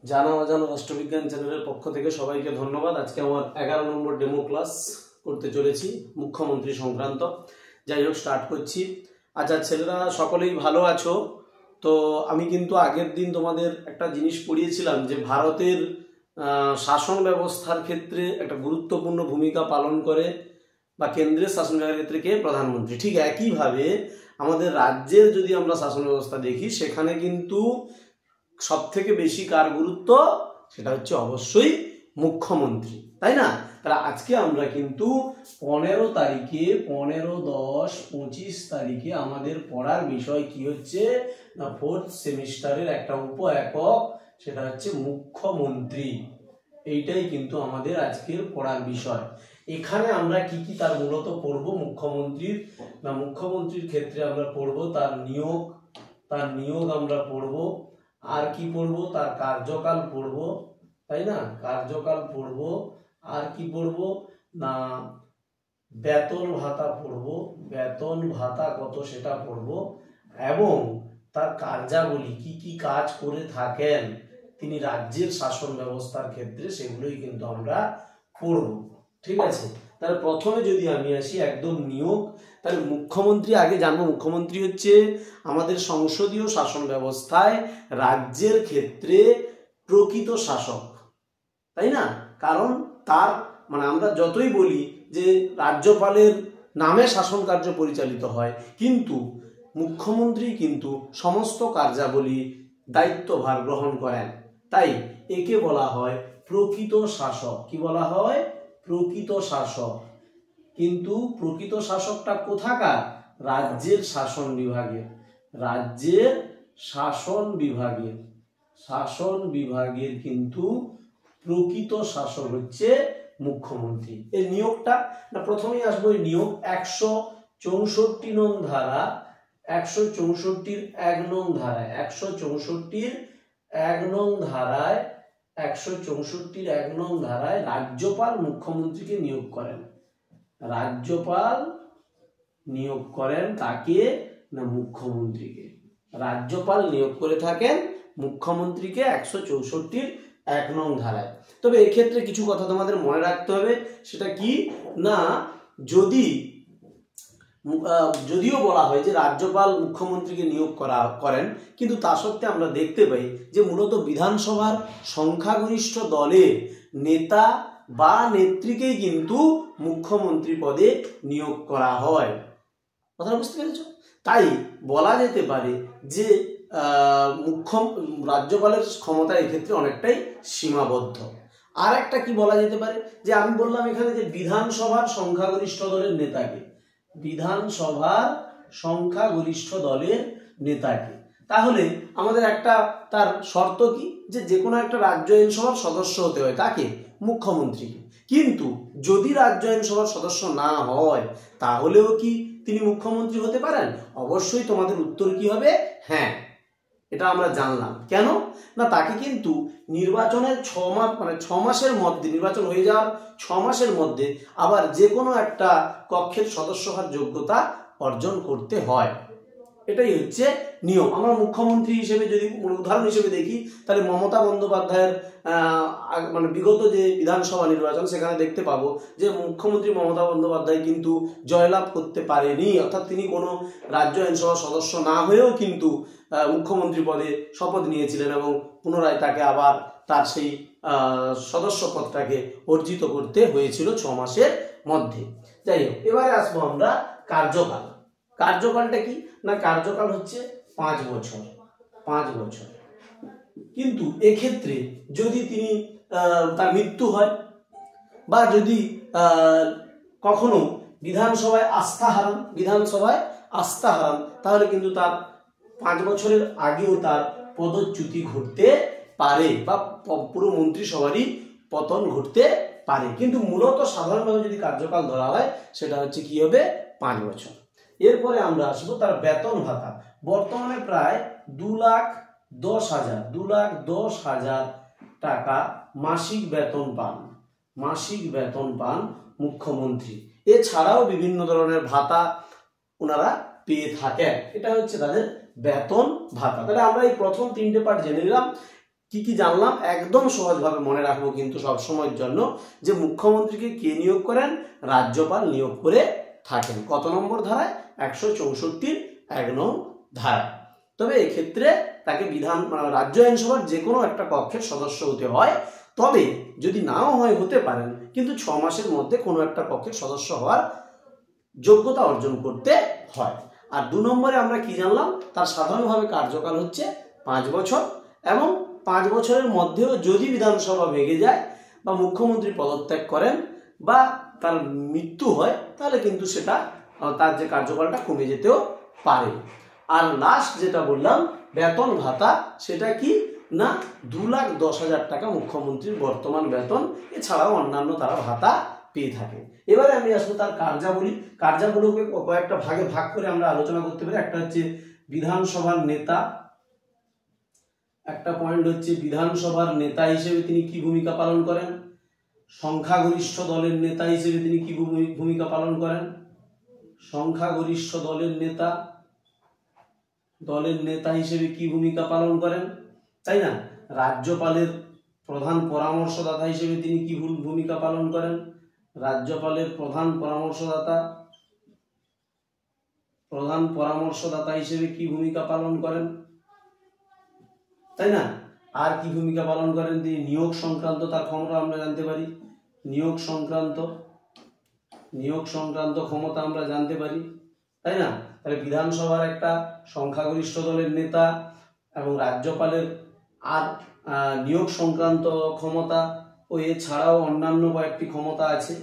জানা অজানা রাষ্ট্রবিজ্ঞান চ্যানেলের পক্ষ থেকে সবাইকে ধন্যবাদ। আজকে আমার 11 নম্বর ডেমো ক্লাস করতে চলেছি মুখ্যমন্ত্রী সংক্রান্ত। যাই হোক, স্টার্ট করছি। আচ্ছা ছেলেরা সকলেই ভালো আছো তো? আমি কিন্তু আগের দিন তোমাদের একটা জিনিস পড়িয়েছিলাম যে ভারতের শাসন ব্যবস্থার ক্ষেত্রে একটা গুরুত্বপূর্ণ ভূমিকা পালন করে বা কেন্দ্রের শাসন ব্যবস্থার ক্ষেত্রে কে? প্রধানমন্ত্রী। ঠিক একইভাবে আমাদের রাজ্যের যদি আমরা শাসন ব্যবস্থা দেখি, সেখানে কিন্তু সব থেকে বেশি কার গুরুত্ব? সেটা হচ্ছে অবশ্যই মুখ্যমন্ত্রী, তাই না? তাহলে আজকে আমরা কিন্তু 15 তারিখে 15-10-25 তারিখে আমাদের পড়ার বিষয় কি হচ্ছে না, 4th সেমিস্টারের একটা উপ একক, সেটা হচ্ছে মুখ্যমন্ত্রী। এইটাই কিন্তু আমাদের আজকের পড়ার বিষয়। এখানে আমরা কি কি তার মূলত পড়বো মুখ্যমন্ত্রীর ক্ষেত্রে আমরা পড়বো তার নিয়োগ আমরা পড়বো। আর কি পড়বো? তার কার্যকাল পড়বো, তাই না? কার্যকাল পড়বো। আর কি পড়বো না, বেতন ভাতা পড়বো, বেতন ভাতা কত সেটা পড়বো, এবং তার কার্যাবলী কি কি কাজ করে থাকেন তিনি রাজ্যের শাসন ব্যবস্থার ক্ষেত্রে, সেগুলোই কিন্তু আমরা পড়বো। ঠিক আছে, তাহলে প্রথমে যদি আমি আসি একদম নিয়োগ, তাহলে মুখ্যমন্ত্রী আগে জানবো। মুখ্যমন্ত্রী হচ্ছে আমাদের সংসদীয় শাসন ব্যবস্থায় রাজ্যের ক্ষেত্রে প্রকৃত শাসক, তাই না? কারণ তার আমরা যতই বলি যে রাজ্যপালের নামে শাসন কার্য পরিচালিত হয়, কিন্তু মুখ্যমন্ত্রী কিন্তু সমস্ত কার্যাবলী দায়িত্বভার গ্রহণ করেন, তাই একে বলা হয় প্রকৃত শাসক। কি বলা হয়? প্রকৃত শাসক। কিন্তু প্রকৃত শাসকটা কোথাকার? রাজ্যের শাসন বিভাগের। রাজ্যের শাসন বিভাগের কিন্তু প্রকৃত শাসক হচ্ছে মুখ্যমন্ত্রী। এই নিয়োগটা না, প্রথমেই আসবো এই নিয়োগ 164 নং ধারা, 164-1 নং ধারায়, 164-1 নং ধারায়, 164-1 নং ধারায় রাজ্যপাল মুখ্যমন্ত্রীকে নিয়োগ করেন। রাজ্যপাল নিয়োগ করেন তাকে না, মুখ্যমন্ত্রীকে। রাজ্যপাল নিয়োগ করে থাকেন মুখ্যমন্ত্রীকে 164-1 নং ধারায়। তবে এক্ষেত্রে কিছু কথা তোমাদের মনে রাখতে হবে। সেটা কি না, যদিও বলা হয় যে রাজ্যপাল মুখ্যমন্ত্রীকে নিয়োগ করেন, কিন্তু তা সত্ত্বেও আমরা দেখতে পাই যে মূলত বিধানসভার সংখ্যাগরিষ্ঠ দলের নেতা বা নেত্রীকেই কিন্তু মুখ্যমন্ত্রী পদে নিয়োগ করা হয়। কথা বুঝতে পেরেছ? তাই বলা যেতে পারে যে রাজ্যপালের ক্ষমতা এক্ষেত্রে অনেকটাই সীমাবদ্ধ। আর একটা কি বলা যেতে পারে, যে আমি বললাম এখানে যে বিধানসভার সংখ্যাগরিষ্ঠ দলের নেতাকে, বিধানসভার সংখ্যাগরিষ্ঠ দলের নেতাকে, তাহলে আমাদের একটা তার শর্ত কি, যে কোনো একটা রাজ্য আইনসভার সদস্য হতে হয় তাকে, মুখ্যমন্ত্রীকে। কিন্তু যদি রাজ্য আইনসভার সদস্য না হয়, তাহলেও কি তিনি মুখ্যমন্ত্রী হতে পারেন? অবশ্যই তোমাদের উত্তর কি হবে? হ্যাঁ, এটা আমরা জানলাম। কেন না, তাকে কিন্তু নির্বাচনের 6 মাস 6 মাসের মধ্যে, নির্বাচন হয়ে যাওয়ার 6 মাসের মধ্যে আবার যে কোনো একটা কক্ষের সদস্য হওয়ার যোগ্যতা অর্জন করতে হয়। এটাই হচ্ছে নিয়ম। আমরা মুখ্যমন্ত্রী হিসেবে যদি উদাহরণ হিসেবে দেখি, তাহলে মমতা বন্দ্যোপাধ্যায়ের বিগত যে বিধানসভা নির্বাচন, সেখানে দেখতে পাবো যে মুখ্যমন্ত্রী মমতা বন্দ্যোপাধ্যায় কিন্তু জয়লাভ করতে পারেনি, অর্থাৎ তিনি কোনো রাজ্য আইনসভার সদস্য না হয়েও কিন্তু মুখ্যমন্ত্রী পদে শপথ নিয়েছিলেন এবং পুনরায় তাকে আবার তার সেই সদস্য পদটাকে অর্জিত করতে হয়েছিল 6 মাসের মধ্যে। যাই হোক, এবারে আসবো আমরা কার্যকাল। কার্যকালটা কি না, কার্যকাল হচ্ছে 5 বছর। 5 বছর। কিন্তু এক্ষেত্রে যদি তিনি তার মৃত্যু হয় বা যদি কখনো বিধানসভায় আস্থা হারান, তাহলে কিন্তু তার 5 বছরের আগেও তার পদচ্যুতি ঘটতে পারে বা পুরো মন্ত্রিসভারই পতন ঘটতে পারে। কিন্তু মূলত সাধারণভাবে যদি কার্যকাল ধরা হয়, সেটা হচ্ছে কি হবে? 5 বছর। এরপরে আমরা আসবো তার বেতন ভাতা। বর্তমানে প্রায় 2,10,000 টাকা মাসিক বেতন পান মুখ্যমন্ত্রী। এছাড়াও বিভিন্ন ধরনের ভাতা ওনারা পেয়ে থাকেন। এটা হচ্ছে তাদের বেতন ভাতা। তাহলে আমরা এই প্রথম 3টে পার্ট জেনে নিলাম। কি কি জানলাম একদম সহজভাবে মনে রাখবো কিন্তু সব সময়ের জন্য, যে মুখ্যমন্ত্রীকে কে নিয়োগ করেন? রাজ্যপাল নিয়োগ করে থাকেন। কত নম্বর ধারায়? 164 1 নং ধারা। তবে এক্ষেত্রে তাকে রাজ্য আইনসভার যে কোনো একটা কক্ষের সদস্য হতে হয়। তবে যদি নাও হয় হতে পারেন, কিন্তু 6 মাসের মধ্যে কোনো একটা কক্ষের সদস্য হওয়ার যোগ্যতা অর্জন করতে হয়। আর 2 নম্বরে আমরা কি জানলাম? তার সাধারণভাবে কার্যকাল হচ্ছে 5 বছর, এবং 5 বছরের মধ্যেও যদি বিধানসভা ভেঙে যায় বা মুখ্যমন্ত্রী পদত্যাগ করেন বা তার মৃত্যু হয়, তাহলে কিন্তু সেটা তার যে কার্যকালটা কমে যেতেও পারে। আর লাস্ট যেটা বললাম বেতন ভাতা, সেটা কি না 2,10,000 টাকা মুখ্যমন্ত্রীর বর্তমান বেতন, এছাড়াও অন্যান্য তারা ভাতা পেয়ে থাকে। এবারে আমি আসবো তার কার্যাবলীকে কয়েকটা ভাগে ভাগ করে আমরা আলোচনা করতে পারি। একটা হচ্ছে বিধানসভার নেতা, একটা পয়েন্ট হচ্ছে বিধানসভার নেতা হিসেবে তিনি কি ভূমিকা পালন করেন, সংখ্যাগরিষ্ঠ দলের নেতা হিসেবে তিনি কি ভূমিকা পালন করেন, সংখ্যাগরিষ্ঠ দলের নেতা হিসেবে কি ভূমিকা পালন করেন, তাই না? রাজ্যপালের প্রধান পরামর্শদাতা হিসেবে তিনি কি ভূমিকা পালন করেন, রাজ্যপালের প্রধান পরামর্শদাতা হিসেবে কি ভূমিকা পালন করেন, তাই না? আর কি ভূমিকা পালন করেন তিনি? নিয়োগ সংক্রান্ত তার ক্ষমতা আমরা জানতে পারি, নিয়োগ সংক্রান্ত ক্ষমতা আমরা জানতে পারি, তাই না? তাহলে বিধানসভার একটা সংখ্যাগরিষ্ঠ দলের নেতা এবং রাজ্যপালের আর নিয়োগ সংক্রান্ত ক্ষমতা ও এছাড়াও অন্যান্য কয়েকটি ক্ষমতা আছে,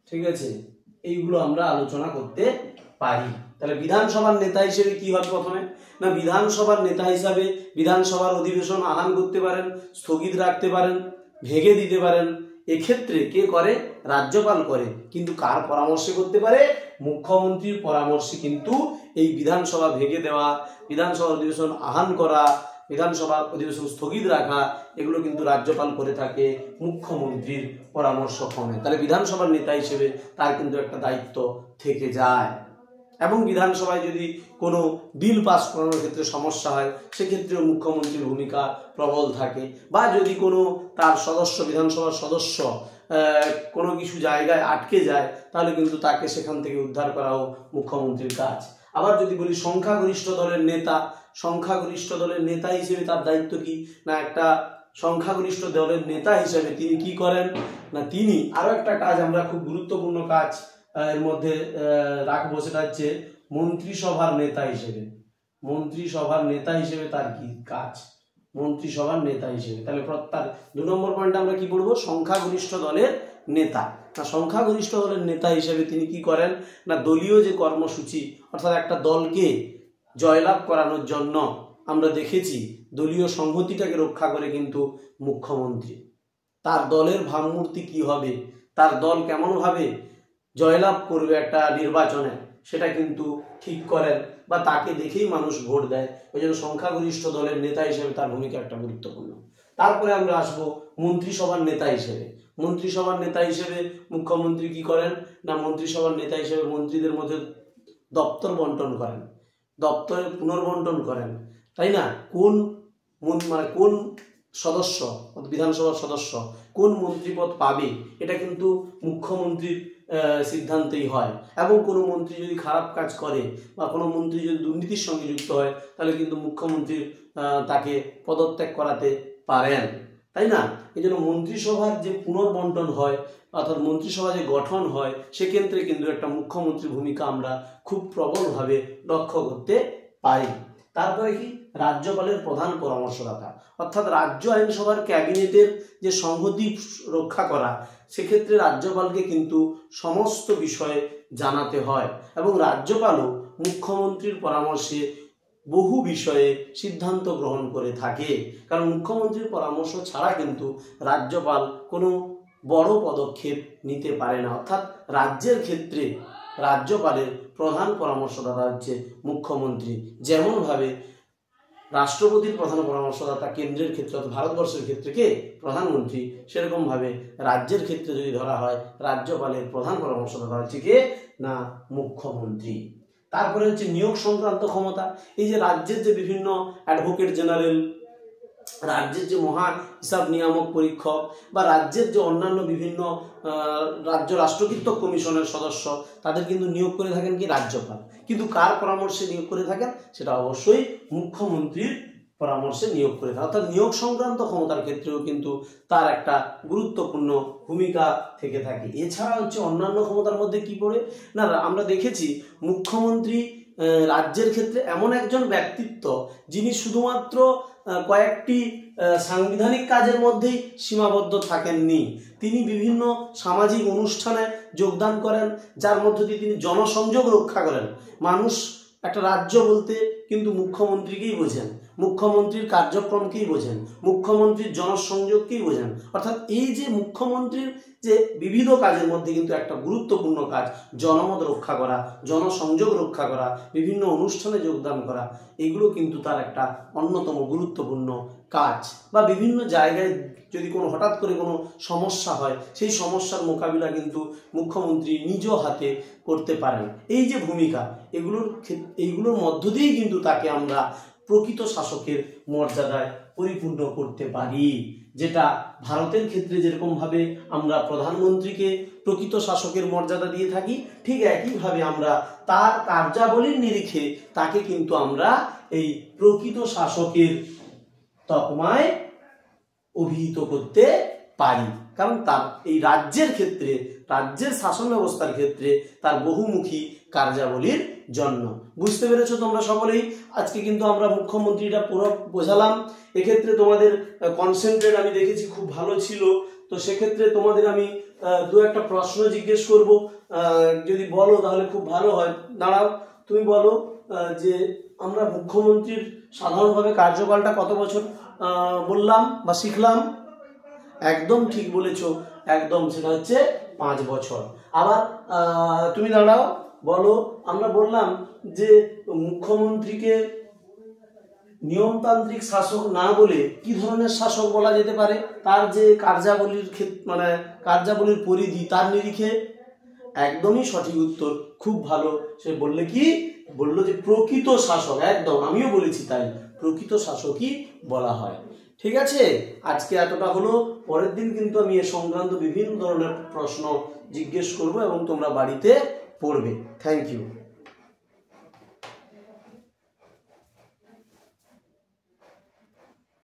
ঠিক আছে? এইগুলো আমরা আলোচনা করতে পারি। তাহলে বিধানসভার নেতা হিসেবে কি হবে? প্রথমে না বিধানসভার নেতা হিসাবে বিধানসভার অধিবেশন আহ্বান করতে পারেন, স্থগিত রাখতে পারেন, ভেঙে দিতে পারেন। এক্ষেত্রে কে করে? রাজ্যপাল করে। কিন্তু কার পরামর্শে করতে পারে? মুখ্যমন্ত্রীর পরামর্শে কিন্তু এই বিধানসভা ভেঙে দেওয়া, বিধানসভা অধিবেশন আহ্বান করা, বিধানসভা অধিবেশন স্থগিত রাখা, এগুলো কিন্তু রাজ্যপাল করে থাকে মুখ্যমন্ত্রীর পরামর্শ ক্রমে। তাহলে বিধানসভার নেতা হিসেবে তার কিন্তু একটা দায়িত্ব থেকে যায়। এবং বিধানসভায় যদি কোনো বিল পাস করানোর ক্ষেত্রে সমস্যা হয়, সেক্ষেত্রেও মুখ্যমন্ত্রীর ভূমিকা প্রবল থাকে। বা যদি কোনো তার বিধানসভার সদস্য কোনো কিছু জায়গায় আটকে যায়, তাহলে কিন্তু তাকে সেখান থেকে উদ্ধার করাও মুখ্যমন্ত্রীর কাজ। আবার যদি বলি সংখ্যাগরিষ্ঠ দলের নেতা হিসেবে তার দায়িত্ব কি না? একটা সংখ্যাগরিষ্ঠ দলের নেতা হিসেবে তিনি কি করেন না, তিনি আরো একটা কাজ, আমরা খুব গুরুত্বপূর্ণ কাজ এর মধ্যে রাখবো, সেটা হচ্ছে মন্ত্রিসভার নেতা হিসেবে তার কি কাজ? মন্ত্রিসভার নেতা হিসেবে। তাহলে তার 2 নম্বর পয়েন্টে আমরা কি পড়বো? সংখ্যাগরিষ্ঠ দলের নেতা। না সংখ্যাগরিষ্ঠ দলের নেতা হিসেবে তিনি কি করেন না দলীয় যে কর্মসূচি, অর্থাৎ একটা দলকে জয়লাভ করানোর জন্য আমরা দেখেছি দলীয় সংহতিটাকে রক্ষা করে কিন্তু মুখ্যমন্ত্রী তার দলের ভাবমূর্তি কি হবে, তার দল কেমন ভাবে জয়লাভ করবে একটা নির্বাচনে, সেটা কিন্তু ঠিক করেন বা তাকে দেখেই মানুষ ভোট দেয়। ওই জন্য সংখ্যাগরিষ্ঠ দলের নেতা হিসেবে তার ভূমিকা একটা গুরুত্বপূর্ণ। তারপরে আমরা আসবো মন্ত্রিসভার নেতা হিসেবে। মুখ্যমন্ত্রী কি করেন না মন্ত্রিসভার নেতা হিসেবে মন্ত্রীদের মধ্যে দপ্তর বন্টন করেন, দপ্তরের পুনর্বন্টন করেন, তাই না? কোন সদস্য, বিধানসভার সদস্য কোন মন্ত্রীপদ পাবে, এটা কিন্তু মুখ্যমন্ত্রীর সিদ্ধান্তেই হয়। এবং কোনো মন্ত্রী যদি খারাপ কাজ করে বা কোনো মন্ত্রী যদি দুর্নীতির সঙ্গে যুক্ত হয়, তাহলে কিন্তু মুখ্যমন্ত্রী তাকে পদত্যাগ করাতে পারেন, তাই না? এই জন্য মন্ত্রিসভার যে পুনর্বন্টন হয়, অর্থাৎ মন্ত্রিসভা যে গঠন হয়, সেক্ষেত্রে কিন্তু একটা মুখ্যমন্ত্রীর ভূমিকা আমরা খুব প্রবলভাবে লক্ষ্য করতে পারি। তারপরে কি? রাজ্যপালের প্রধান পরামর্শদাতা, অর্থাৎ রাজ্য আইনসভার ক্যাবিনেটের যে সংহতি রক্ষা করা, সেক্ষেত্রে রাজ্যপালকে কিন্তু সমস্ত বিষয়ে জানাতে হয় এবং রাজ্যপালও মুখ্যমন্ত্রীর পরামর্শে বহু বিষয়ে সিদ্ধান্ত গ্রহণ করে থাকে। কারণ মুখ্যমন্ত্রীর পরামর্শ ছাড়া কিন্তু রাজ্যপাল কোনো বড় পদক্ষেপ নিতে পারে না। অর্থাৎ রাজ্যের ক্ষেত্রে রাজ্যপালের প্রধান পরামর্শদাতা হচ্ছে মুখ্যমন্ত্রী। যেমনভাবে রাষ্ট্রপতির প্রধান পরামর্শদাতা কেন্দ্রের ক্ষেত্রে অর্থাৎ ভারতবর্ষের ক্ষেত্রে কে? প্রধানমন্ত্রী। সেরকমভাবে রাজ্যের ক্ষেত্রে যদি ধরা হয়, রাজ্যপালের প্রধান পরামর্শদাতা হচ্ছে কে না মুখ্যমন্ত্রী। তারপরে হচ্ছে নিয়োগ সংক্রান্ত ক্ষমতা। এই যে রাজ্যের যে বিভিন্ন অ্যাডভোকেট জেনারেল, রাজ্যের যে মহা হিসাব নিয়ামক পরীক্ষক বা রাজ্যের যে অন্যান্য বিভিন্ন রাজ্য রাষ্ট্রকীর্তক কমিশনের সদস্য, তাদের কিন্তু নিয়োগ করে থাকেন কি রাজ্যপাল। কিন্তু কার পরামর্শে নিয়োগ করে থাকেন? সেটা অবশ্যই মুখ্যমন্ত্রীর পরামর্শে নিয়োগ করে থাকে। অর্থাৎ নিয়োগ সংক্রান্ত ক্ষমতার ক্ষেত্রেও কিন্তু তার একটা গুরুত্বপূর্ণ ভূমিকা থেকে থাকে। এছাড়া হচ্ছে অন্যান্য ক্ষমতার মধ্যে কি পড়ে না, আমরা দেখেছি মুখ্যমন্ত্রী রাজ্যের ক্ষেত্রে এমন একজন ব্যক্তিত্ব যিনি শুধুমাত্র কয়েকটি সাংবিধানিক কাজের মধ্যেই সীমাবদ্ধ থাকেননি। তিনি বিভিন্ন সামাজিক অনুষ্ঠানে যোগদান করেন, যার মধ্য দিয়ে তিনি জনসংযোগ রক্ষা করেন। মানুষ একটা রাজ্য বলতে কিন্তু মুখ্যমন্ত্রীকেই বোঝেন, মুখ্যমন্ত্রীর কার্যক্রমকেই বোঝেন, মুখ্যমন্ত্রীর জনসংযোগকেই বোঝেন। অর্থাৎ এই যে মুখ্যমন্ত্রীর যে বিবিধ কাজের মধ্যে কিন্তু একটা গুরুত্বপূর্ণ কাজ জনমত রক্ষা করা, জনসংযোগ রক্ষা করা, বিভিন্ন অনুষ্ঠানে যোগদান করা, এগুলো কিন্তু তার একটা অন্যতম গুরুত্বপূর্ণ কাজ। বা বিভিন্ন জায়গায় যদি কোনো হঠাৎ করে কোনো সমস্যা হয়, সেই সমস্যার মোকাবিলা কিন্তু মুখ্যমন্ত্রী নিজ হাতে করতে পারেন। এই যে ভূমিকা, এইগুলোর মধ্য দিয়েই কিন্তু তাকে আমরা প্রকৃত শাসকের মর্যাদায় পরিপূর্ণ করতে পারি। যেটা ভারতের ক্ষেত্রে যেরকম ভাবে আমরা প্রধানমন্ত্রীকে প্রকৃত শাসকের মর্যাদা দিয়ে থাকি, ঠিক একইভাবে আমরা তার কার্যাবলীর নিরিখে তাকে কিন্তু আমরা এই প্রকৃত শাসকের তকমায় অভিহিত করতে পারি। কারণ তার এই রাজ্যের ক্ষেত্রে, রাজ্যের শাসন ব্যবস্থার ক্ষেত্রে তার বহুমুখী কার্যাবলীর জন্য। বুঝতে পেরেছো তোমরা সকলেই? আজকে কিন্তু আমরা মুখ্যমন্ত্রীটা পুরো বোঝালাম। এক্ষেত্রে তোমাদের কনসেন্ট্রেট আমি দেখেছি খুব ভালো ছিল। তো সেক্ষেত্রে তোমাদের আমি দু একটা প্রশ্ন জিজ্ঞেস করব, যদি বলো তাহলে খুব ভালো হয়। দাঁড়াও, তুমি বলো যে আমরা মুখ্যমন্ত্রীর সাধারণভাবে কার্যকালটা কত বছর বললাম বা শিখলাম? একদম ঠিক বলেছো, একদম, সেটা হচ্ছে 5 বছর। আবার তুমি দাঁড়াও, বলো, আমরা বললাম যে মুখ্যমন্ত্রীকে নিয়মতান্ত্রিক শাসক না বলে কি ধরনের শাসক বলা যেতে পারে? তার যে কার্যাবলীর মানে কার্যাবলীর পরিধি, তার নিরিখে। একদমই সঠিক উত্তর, খুব ভালো। সে বললে কি বললো যে প্রকৃত শাসক। একদম, আমিও বলেছি তাই, প্রকৃত শাসকই বলা হয়। ঠিক আছে, আজকে এতটা হলো। পরের দিন কিন্তু আমি এ সংক্রান্ত বিভিন্ন ধরনের প্রশ্ন জিজ্ঞেস করব এবং তোমরা বাড়িতে পড়বে। Thank you.